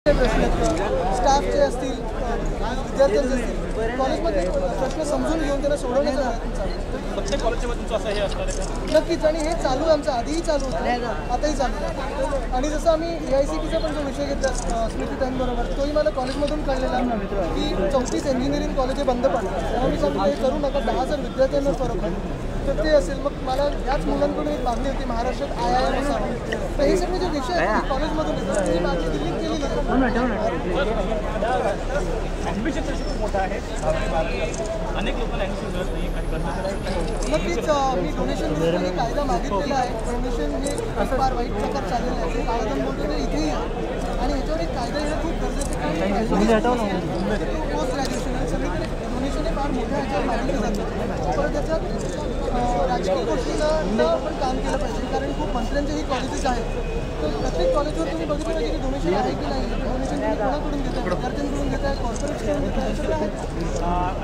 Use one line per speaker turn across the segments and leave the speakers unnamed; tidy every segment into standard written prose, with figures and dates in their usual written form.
स्टाफचे असतील विद्यार्थ्यांचे असतील कॉलेजमध्ये प्रश्न समजून घेऊन त्यांना सोडवण्याचा
प्रत्येक कॉलेजच्या तुमचं असं हे असणार आहे
नक्कीच. आणि हे चालू आमचं आधीही चालू होतं, आताही चालू आहे. आणि जसं आम्ही AICTचा पण जो विषय घेतला स्मृती त्यांबरोबर, तोही मला कॉलेजमधून कळलेला की 34 इंजिनिअरिंग कॉलेज बंद पडतात. तेव्हा मी सांगितलं हे करू नका, 10,000 विद्यार्थ्यांवर फरक आहे. तर ते असेल. मग मला याच मुलांकडून एक मागणी होती महाराष्ट्रात IIM असावं. तर हे सगळे जे विषय आहेत कॉलेजमधून येतात ती मागणी दिल्लीत केलेली
ॲम्बिशन तशी खूप मोठा आहे. अनेक लोकांना ॲडमिशन मिळत नाही काही करतात.
नक्कीच मी डोनेशन विरुद्ध कायदा मागितलेला आहे. डोनेशन हे फार वाईट प्रकार चाललेला आहे. काळाधन बोलतो ते इथेही आहे आणि ह्याच्यावर एक कायदा येणं खूप गरजेचं आहे. पोस्ट ग्रॅज्युएशन आणि सगळीकडे डोनेशन हे फार मोठ्या ह्याच्यावर मागितलं जातं. परत त्याच्यात राजकीय गोष्टींना पण काम केलं पाहिजे, कारण खूप मंत्र्यांचेही कॉलेजेस आहेत. तर प्रत्येक कॉलेजवर तुम्ही बघितलं पाहिजे की डोनेशन आहे की नाही. डोनेशन तुम्ही कोणाकडून घेताय, विद्यार्थ्यांकडून घेताय, कॉर्पोरेट्सकडून घेताय, सगळं आहे.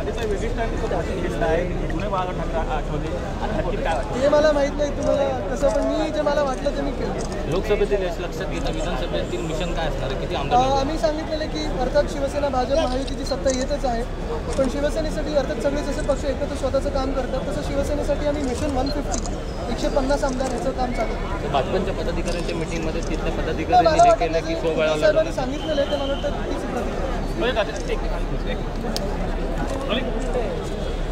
आधीचा वेगळी स्टाईल भाषण घेतलं आहे जुने बाळा ठाकरे आठवले नक्की काय वाटतं?
ते मला माहीत नाही तुम्हाला तसं, पण मी जे मला वाटलं ते मी केलं.
लोकसभेतील यश लक्षात घेता विधानसभेतील मिशन काय असणार आहे? किती आमदार?
आम्ही सांगितलेलं की अर्थात शिवसेना भाजप महायुतीची सत्ता येतच आहे, पण शिवसेनेसाठी अर्थात सगळे जसे पक्ष एकत्र स्वतःचं काम करतात तसं शिवसेनेसाठी आम्ही मिशन 150 150 आमदार याचं काम चालू आहे.
भाजपच्या पदाधिकाऱ्यांच्या मिटिंगमध्ये तिथल्या पदाधिकाऱ्यांनी हे केलं की
साहेबांनी सांगितलेलं आहे ते मला वाटतं तीच प्रतिक्रिया.
ठीक आहे.